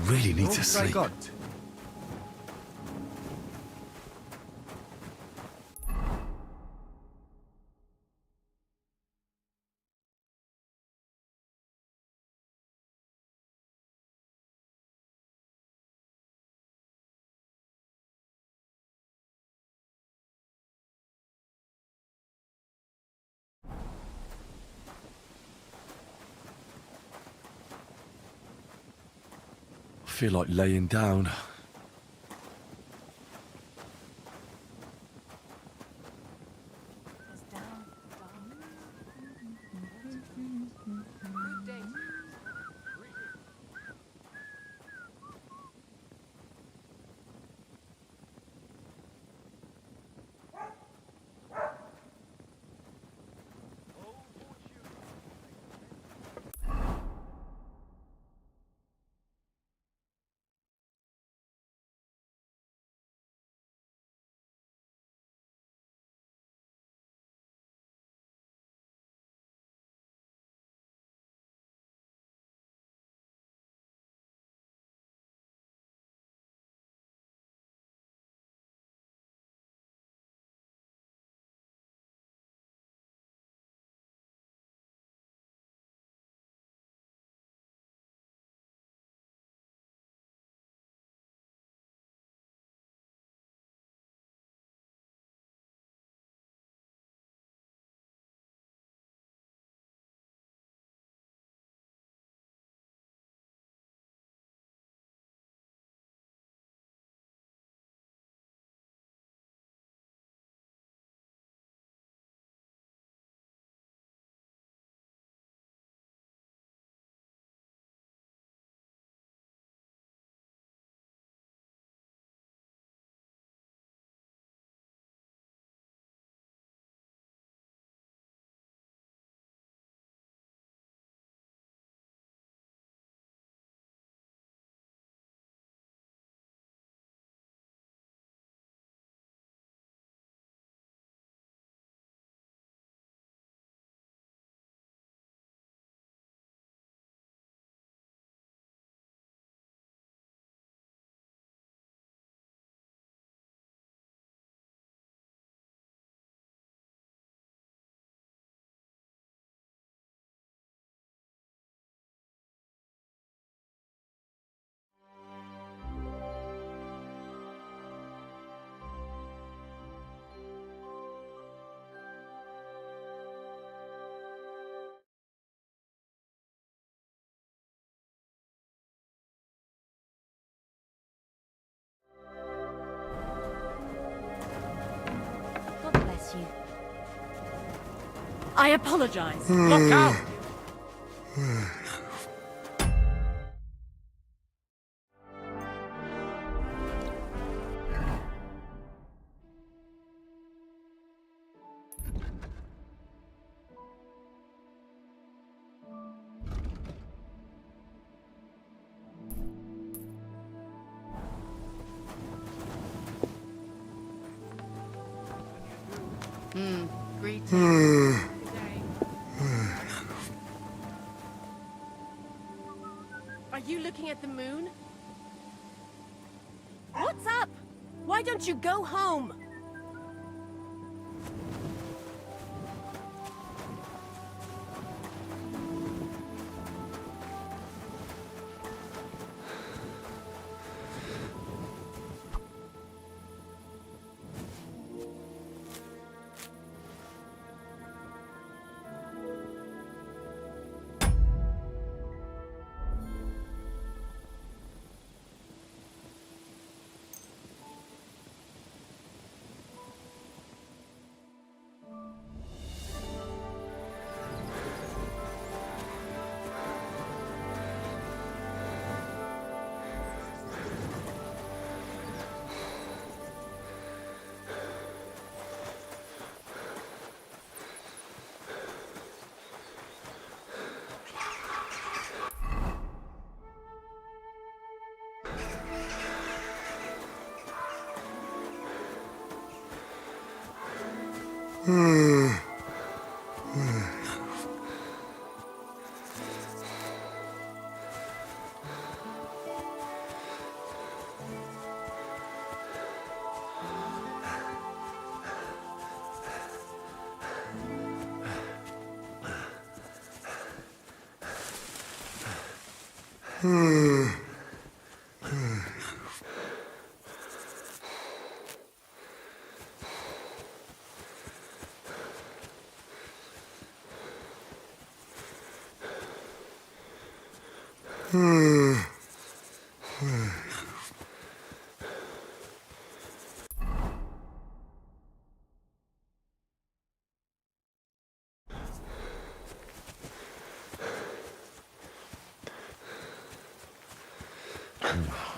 really need to I sleep. got. I feel like laying down. God bless you. I apologize. Look out! Greetings. Are you looking at the moon? What's up? Why don't you go home?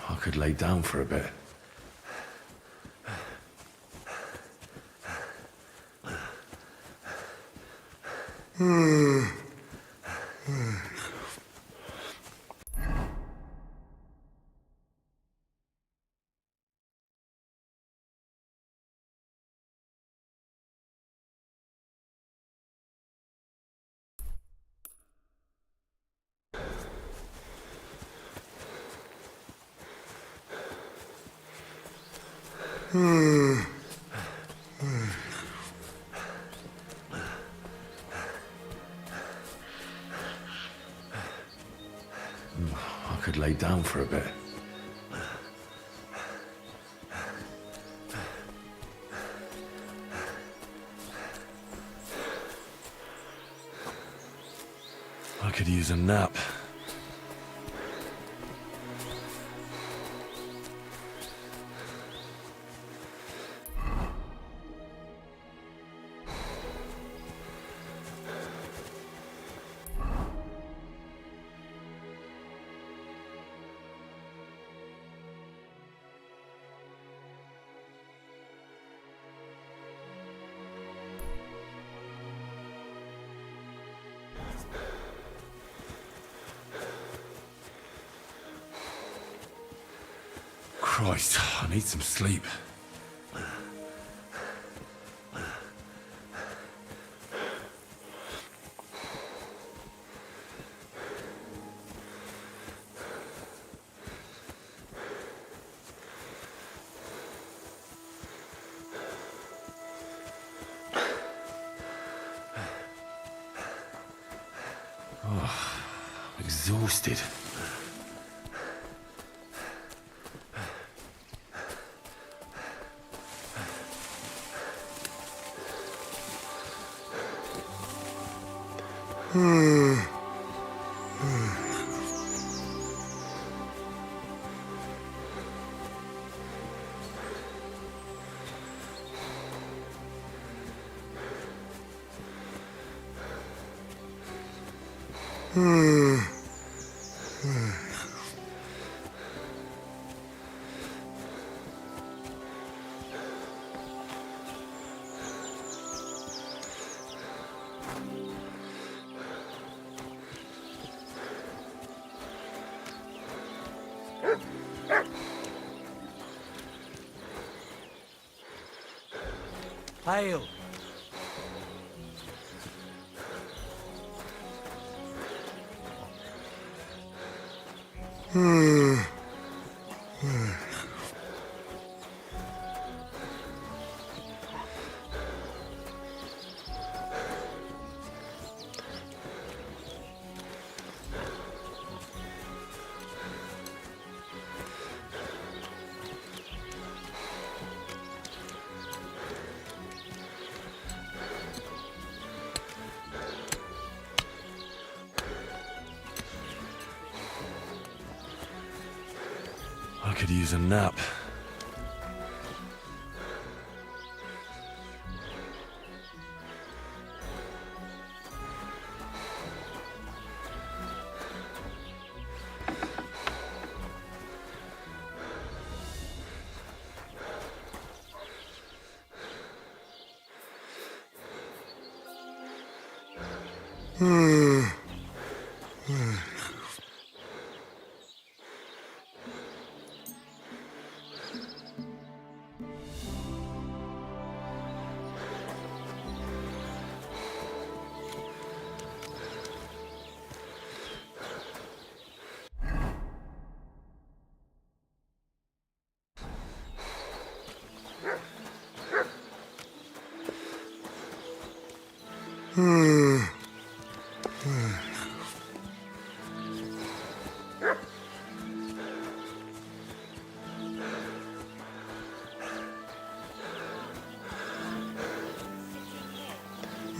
I could lay down for a bit. I could lay down for a bit. I could use a nap. Christ, I need some sleep. Exhausted. Hail! I could use a nap.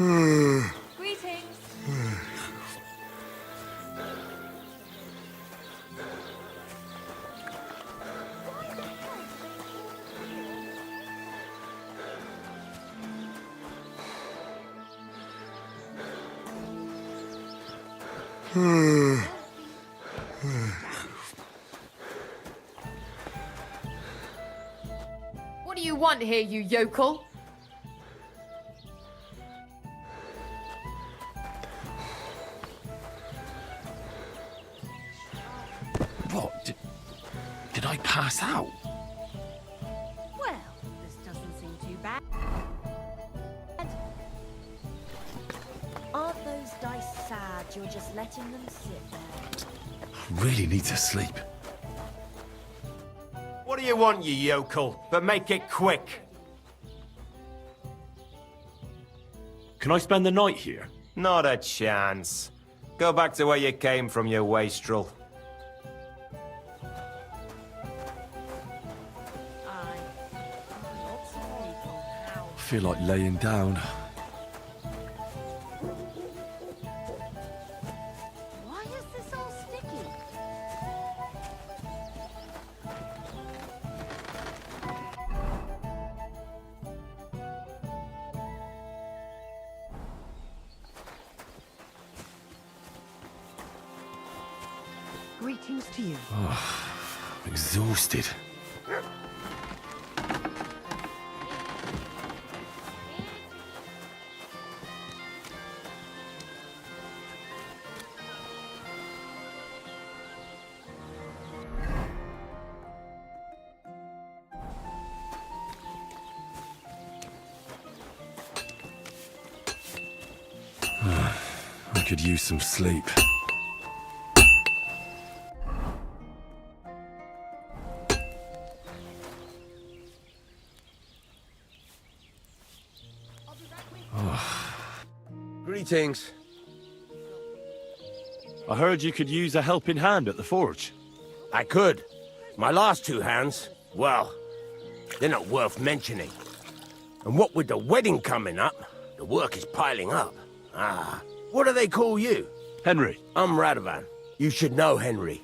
Greetings. What do you want here, you yokel? What? Did I pass out? Well, this doesn't seem too bad. Aren't those dice sad you're just letting them sit there? Really need to sleep. What do you want, you yokel? But make it quick. Can I spend the night here? Not a chance. Go back to where you came from, you wastrel. I feel like laying down. Why is this all sticky? Greetings to you. I'm exhausted. I could use some sleep. Greetings. I heard you could use a helping hand at the forge. I could. My last two hands, well, they're not worth mentioning. And what with the wedding coming up, the work is piling up. What do they call you? Henry. I'm Radovan. You should know, Henry.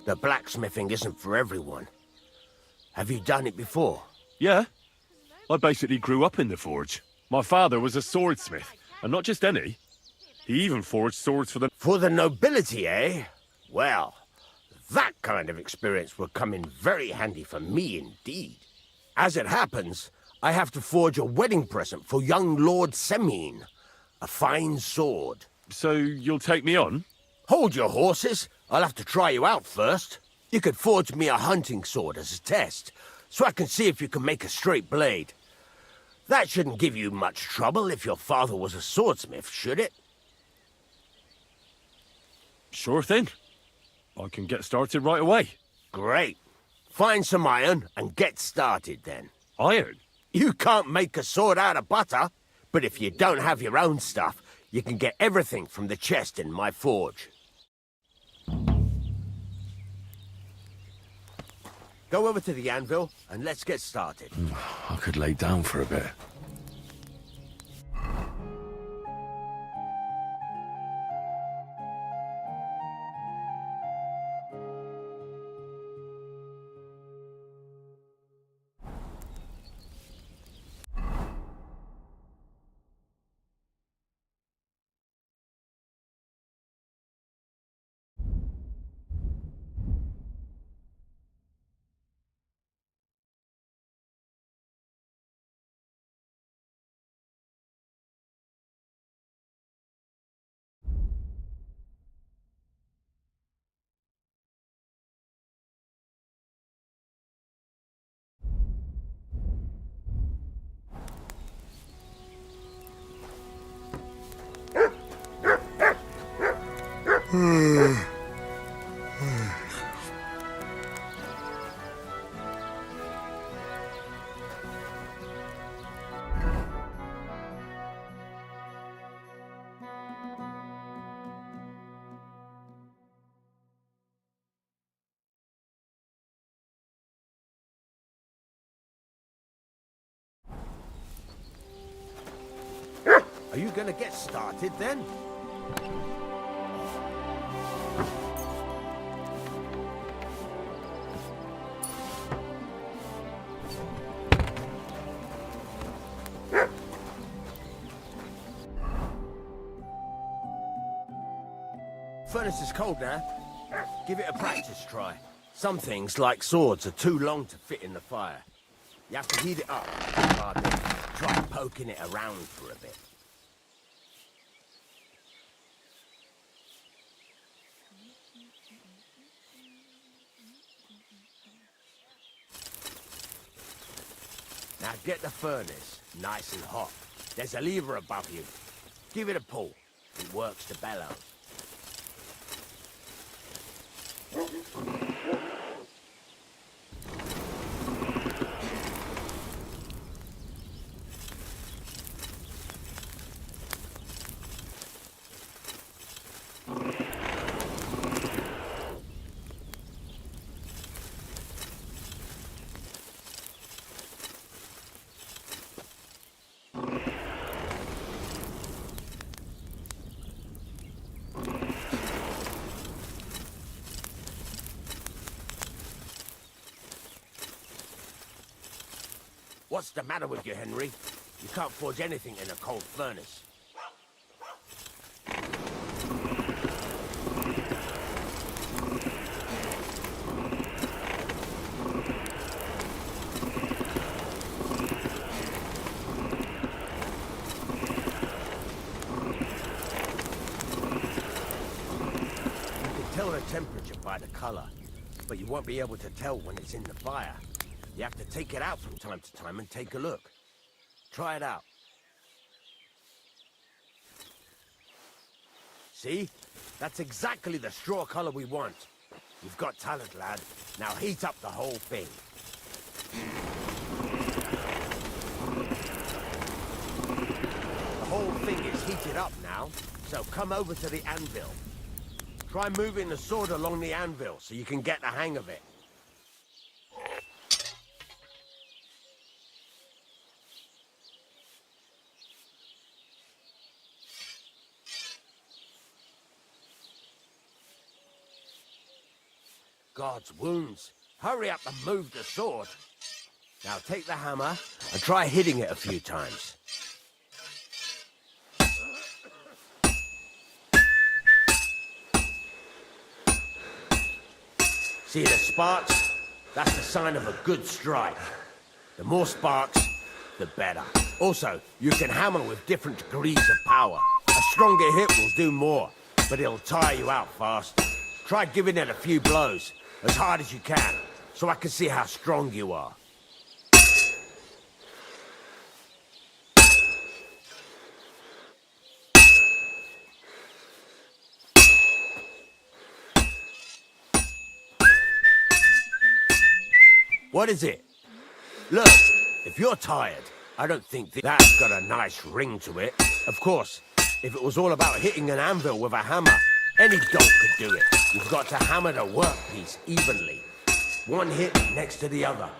The blacksmithing isn't for everyone. Have you done it before? Yeah. I basically grew up in the forge. My father was a swordsmith, and not just any. He even forged swords for the... For the nobility, eh? Well, that kind of experience will come in very handy for me indeed. As it happens, I have to forge a wedding present for young Lord Semine. A fine sword. So you'll take me on? Hold your horses. I'll have to try you out first. You could forge me a hunting sword as a test, so I can see if you can make a straight blade. That shouldn't give you much trouble if your father was a swordsmith, should it? Sure thing. I can get started right away. Great. Find some iron and get started then. Iron? You can't make a sword out of butter, but if you don't have your own stuff, you can get everything from the chest in my forge. Go over to the anvil and let's get started. I could lay down for a bit. Are you gonna get started then? Furnace is cold now. Give it a practice try. Some things, like swords, are too long to fit in the fire. You have to heat it up. Try poking it around for a bit. Now get the furnace nice and hot. There's a lever above you. Give it a pull. It works the bellows. What's the matter with you, Henry? You can't forge anything in a cold furnace. You can tell the temperature by the color, but you won't be able to tell when it's in the fire. You have to take it out from time to time and take a look. Try it out. See? That's exactly the straw color we want. You've got talent, lad. Now heat up the whole thing. The whole thing is heated up now, so come over to the anvil. Try moving the sword along the anvil so you can get the hang of it. God's wounds. Hurry up and move the sword. Now take the hammer and try hitting it a few times. See the sparks? That's the sign of a good strike. The more sparks, the better. Also, you can hammer with different degrees of power. A stronger hit will do more, but it'll tire you out fast. Try giving it a few blows, as hard as you can, so I can see how strong you are. What is it? Look, if you're tired, I don't think that's got a nice ring to it. Of course, if it was all about hitting an anvil with a hammer, any dog could do it. You've got to hammer the workpiece evenly. One hit next to the other.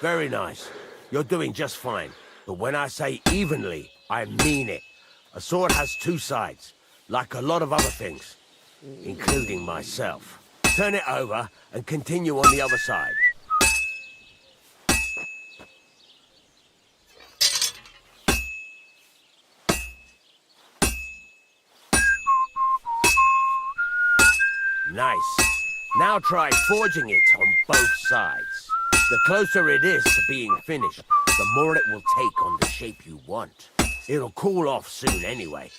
Very nice. You're doing just fine. But when I say evenly, I mean it. A sword has two sides, like a lot of other things, including myself. Turn it over and continue on the other side. Nice. Now try forging it on both sides. The closer it is to being finished, the more it will take on the shape you want. It'll cool off soon anyway.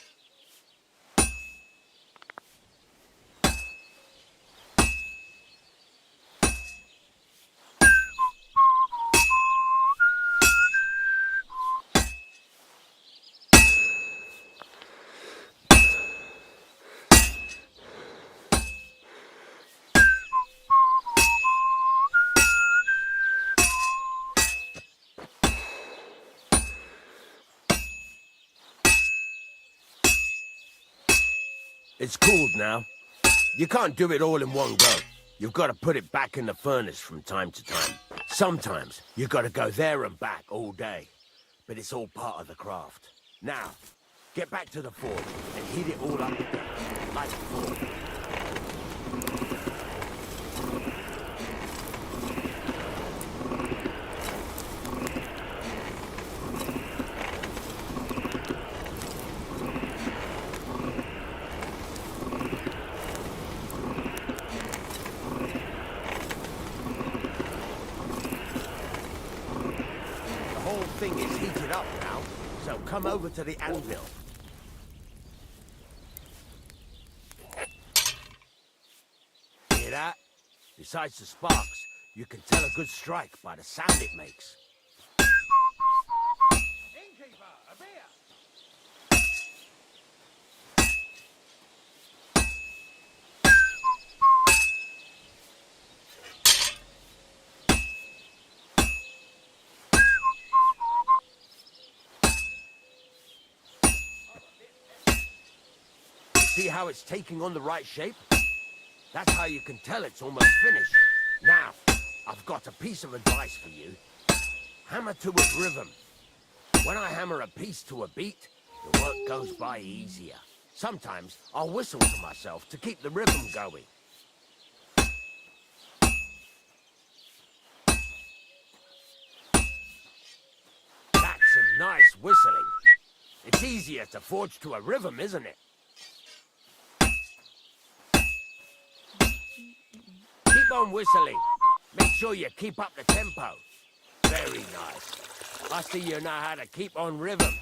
It's cooled now. You can't do it all in one go. You've got to put it back in the furnace from time to time. Sometimes you've got to go there and back all day. but it's all part of the craft. Now, get back to the forge and heat it all up again, like before. The whole thing is heated up now, so come over to the anvil. Hear that? Besides the sparks, you can tell a good strike by the sound it makes. Innkeeper, a beer! See how it's taking on the right shape? That's how you can tell it's almost finished. Now, I've got a piece of advice for you. Hammer to a rhythm. When I hammer a piece to a beat, the work goes by easier. Sometimes I'll whistle to myself to keep the rhythm going. That's some nice whistling. It's easier to forge to a rhythm, isn't it? Keep on whistling. Make sure you keep up the tempo. Very nice. I see you know how to keep on rhythm.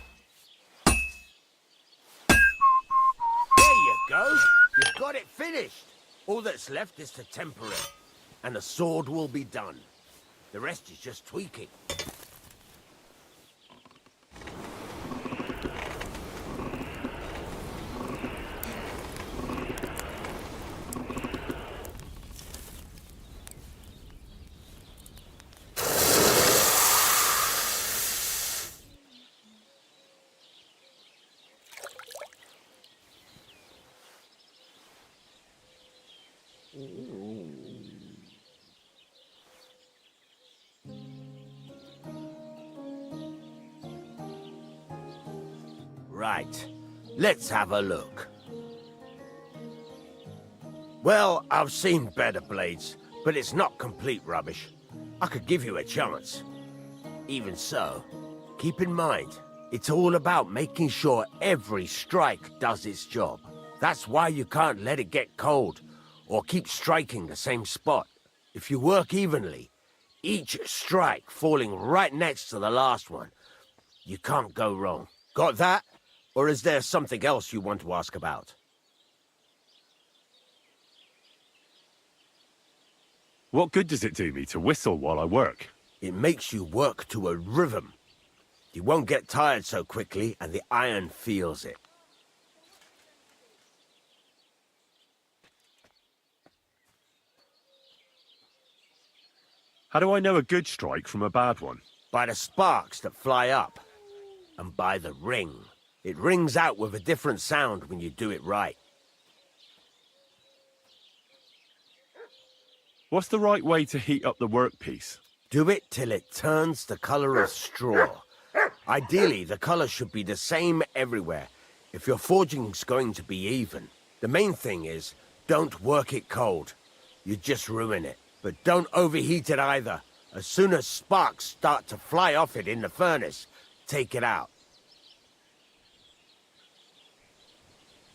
There you go. You've got it finished. All that's left is to temper it. And the sword will be done. The rest is just tweaking. Right, let's have a look. Well, I've seen better blades, but it's not complete rubbish. I could give you a chance. Even so, keep in mind, it's all about making sure every strike does its job. That's why you can't let it get cold, or keep striking the same spot. If you work evenly, each strike falling right next to the last one, you can't go wrong. Got that? Or is there something else you want to ask about? What good does it do me to whistle while I work? It makes you work to a rhythm. You won't get tired so quickly, and the iron feels it. How do I know a good strike from a bad one? By the sparks that fly up, and by the ring. It rings out with a different sound when you do it right. What's the right way to heat up the workpiece? Do it till it turns the color of straw. Ideally, the color should be the same everywhere, if your forging's going to be even. The main thing is, don't work it cold. You just ruin it. But don't overheat it either. As soon as sparks start to fly off it in the furnace, take it out.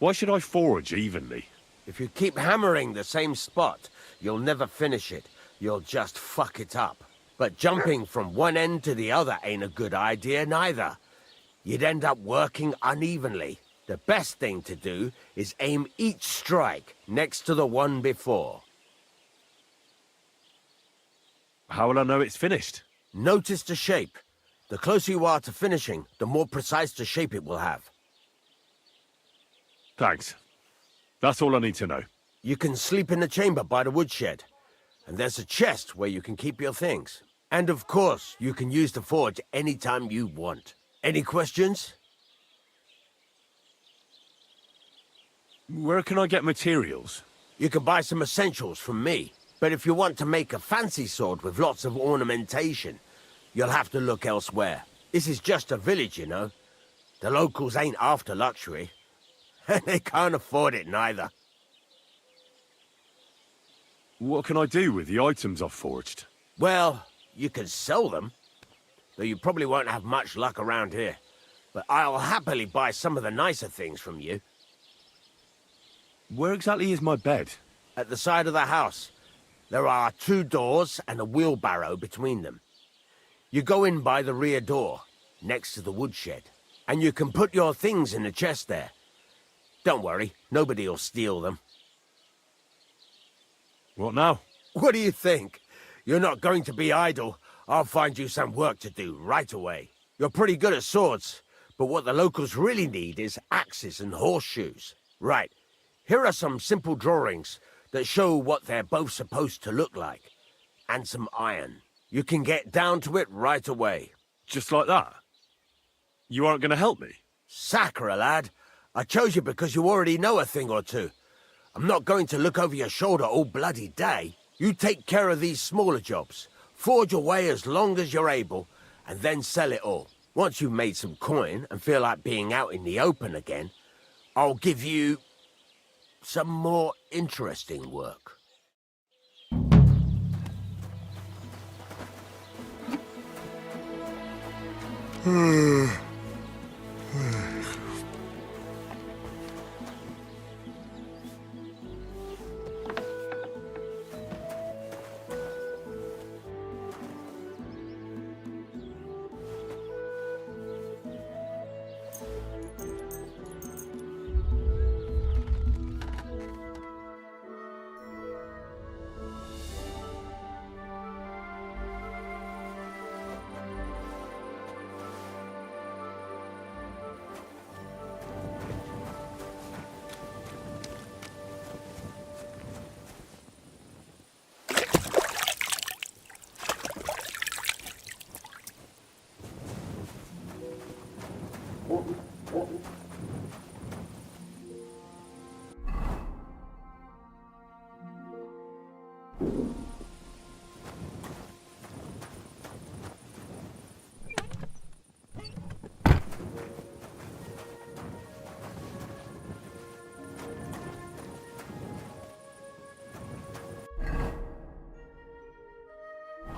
Why should I forge evenly? If you keep hammering the same spot, you'll never finish it. You'll just fuck it up. But jumping from one end to the other ain't a good idea neither. You'd end up working unevenly. The best thing to do is aim each strike next to the one before. How will I know it's finished? Notice the shape. The closer you are to finishing, the more precise the shape it will have. Thanks. That's all I need to know. You can sleep in the chamber by the woodshed. And there's a chest where you can keep your things. And of course, you can use the forge anytime you want. Any questions? Where can I get materials? You can buy some essentials from me. But if you want to make a fancy sword with lots of ornamentation, you'll have to look elsewhere. This is just a village, you know. The locals ain't after luxury. And they can't afford it neither. What can I do with the items I've forged? Well, you can sell them. Though you probably won't have much luck around here. But I'll happily buy some of the nicer things from you. Where exactly is my bed? At the side of the house, there are 2 doors and a wheelbarrow between them. You go in by the rear door, next to the woodshed, and you can put your things in the chest there. Don't worry, nobody'll steal them. What now? What do you think? You're not going to be idle. I'll find you some work to do right away. You're pretty good at swords, but what the locals really need is axes and horseshoes. Right, here are some simple drawings that show what they're both supposed to look like. And some iron. You can get down to it right away. Just like that? You aren't going to help me? Sacre, lad. I chose you because you already know a thing or two. I'm not going to look over your shoulder all bloody day. You take care of these smaller jobs. Forge away as long as you're able, and then sell it all. Once you've made some coin and feel like being out in the open again, I'll give you some more interesting work.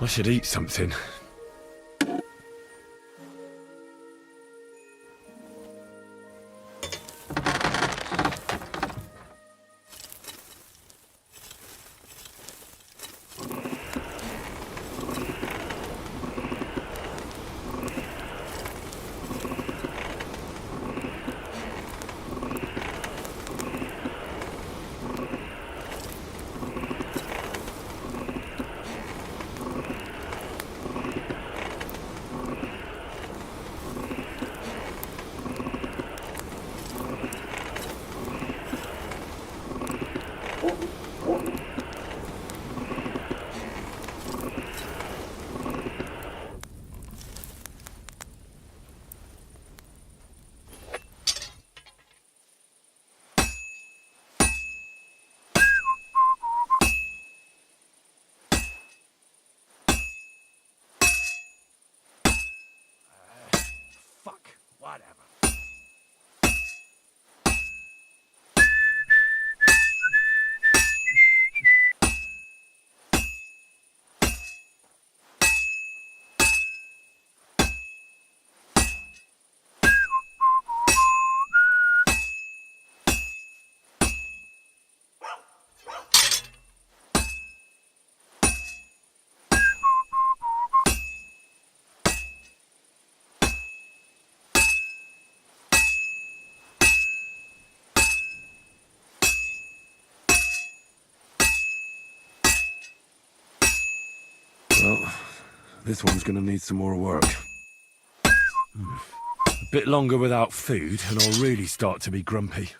I should eat something. Fuck, whatever. Well, this one's gonna need some more work. A bit longer without food, and I'll really start to be grumpy.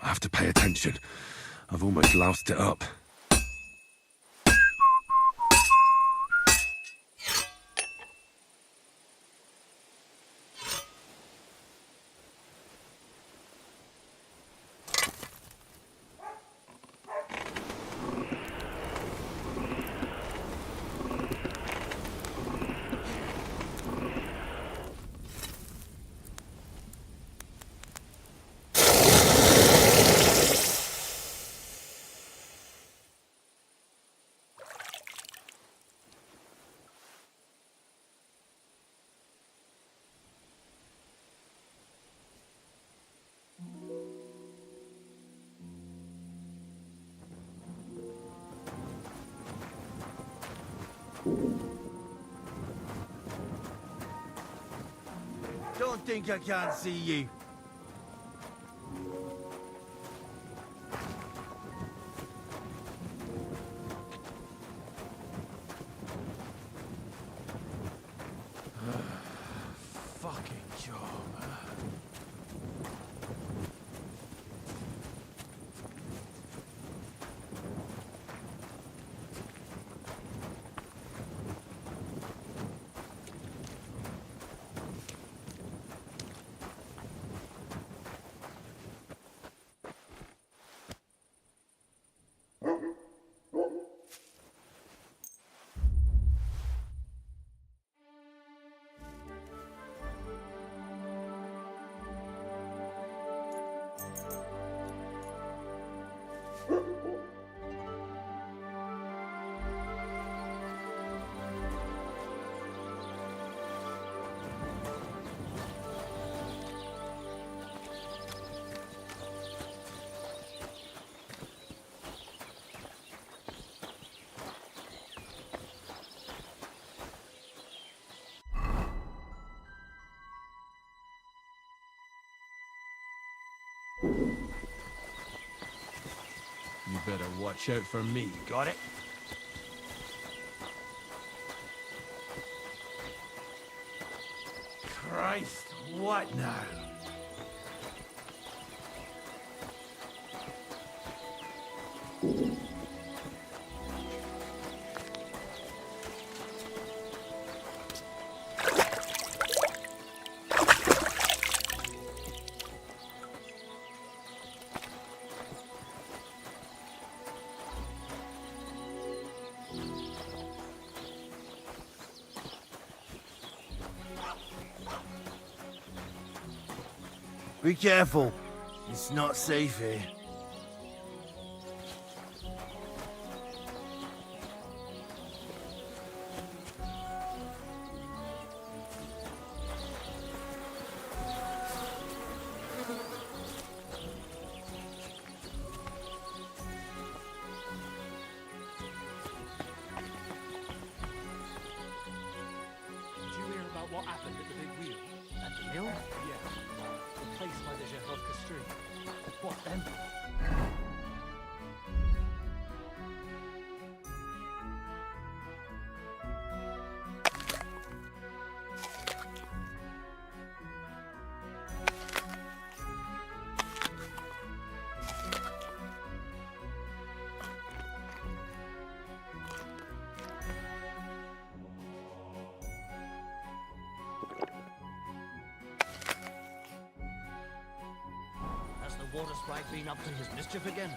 I have to pay attention. I've almost loused it up. Don't think I can't see you. Fucking job. You better watch out for me, got it? Christ, what now? Be careful. It's not safe here. Did you hear about what happened at the big wheel? At the mill? Yeah. The place by the Zhehovka Street. What then? Has the water sprite been up to his mischief again?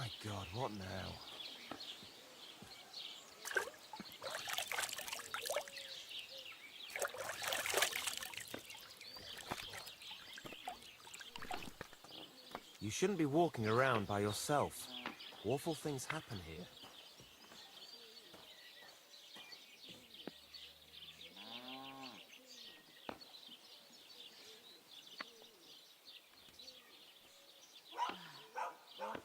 My God, what now? You shouldn't be walking around by yourself. Awful things happen here. Whatever.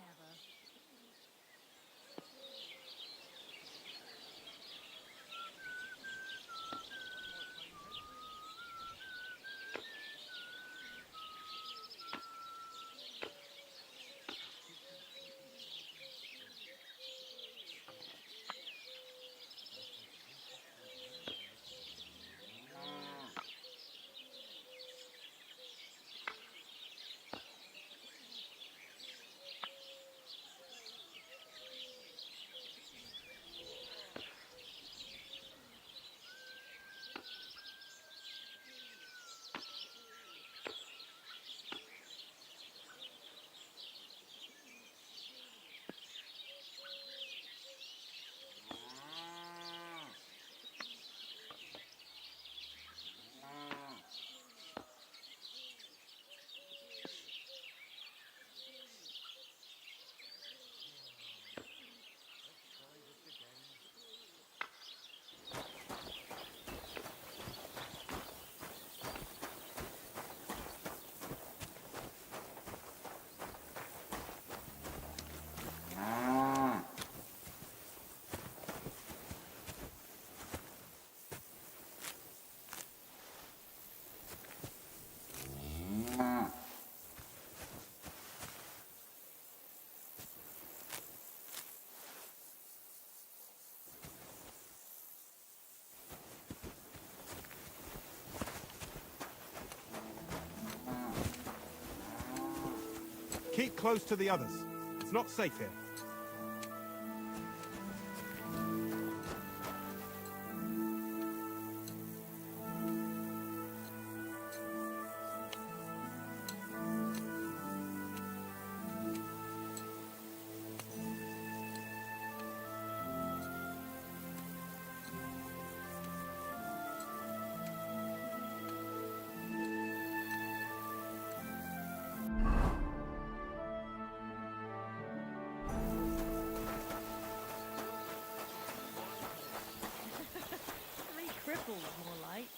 Keep close to the others. It's not safe here. Three cripples, more like.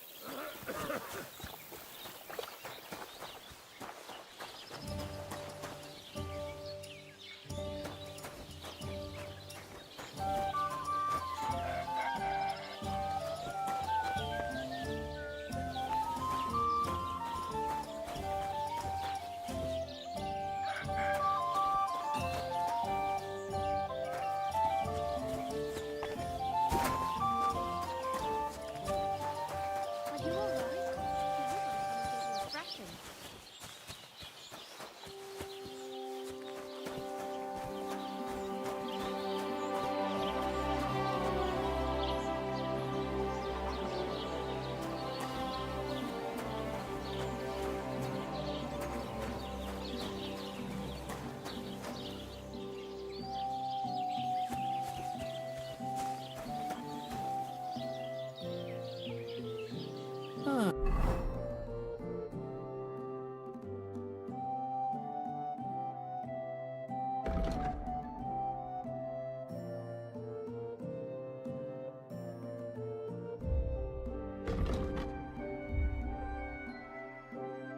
Are you all right? You look like someone gave you a thrashing.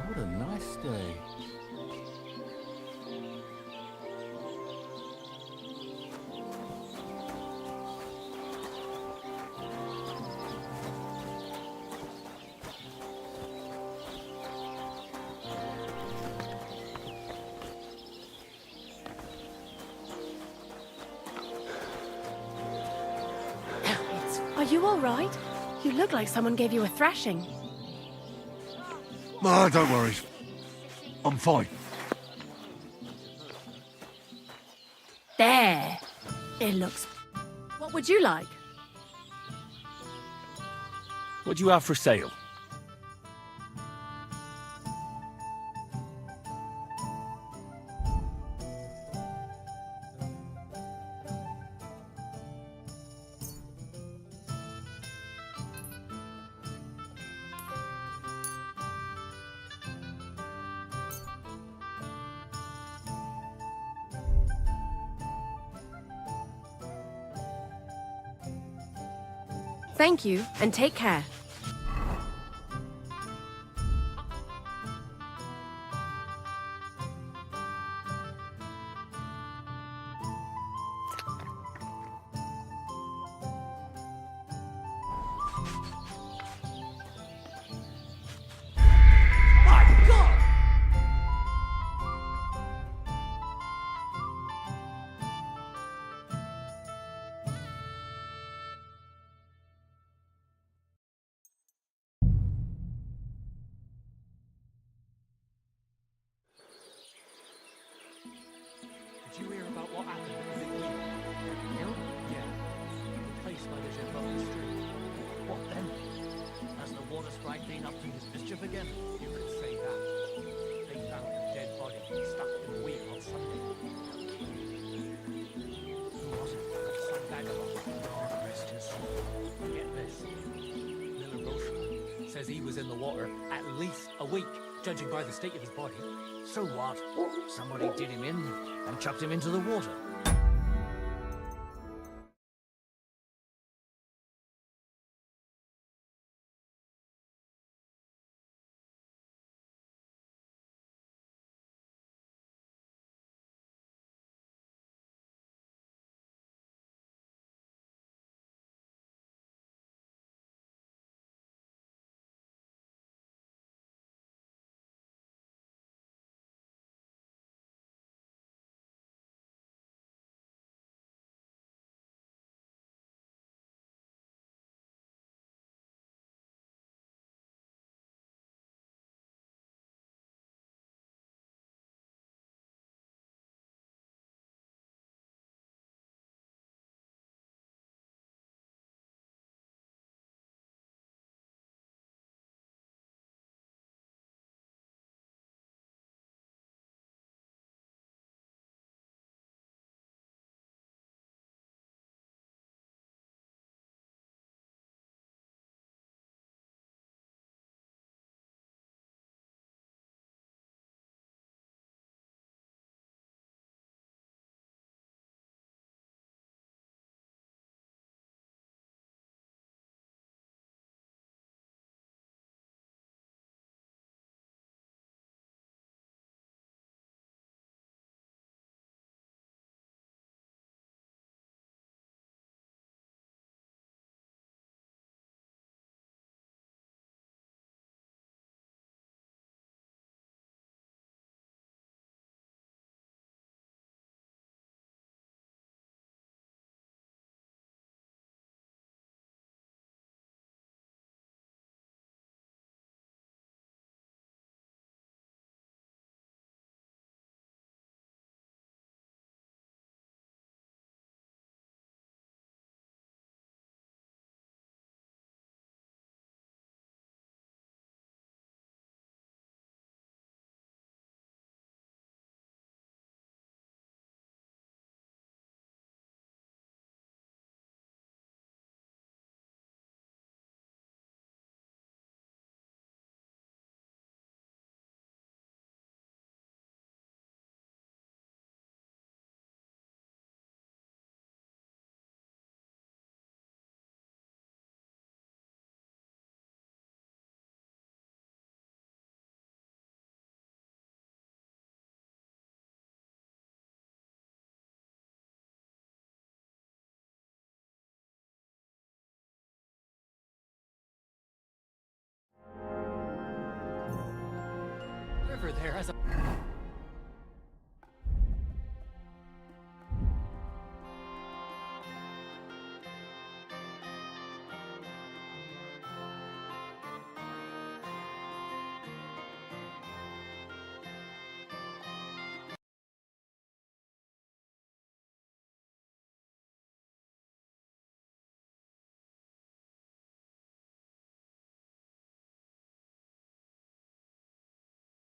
What a nice day. Are you all right? You look like someone gave you a thrashing. Ah, don't worry. I'm fine. There. It looks What would you like? What do you have for sale? Thank you, and take care. Did you hear about what happened at the big wheel? The mill? Yeah. The place by the Jehov Street. What then? Has the water sprite been up to his mischief again? You could say that. They found a dead body stuck in the wheel on Sunday. Who was it? Some vagabond. God rest his soul. Get this. Miller Rocha says he was in the water at least a week, judging by the state of his body. So what? Somebody did him in and chucked him into the water. River there has a...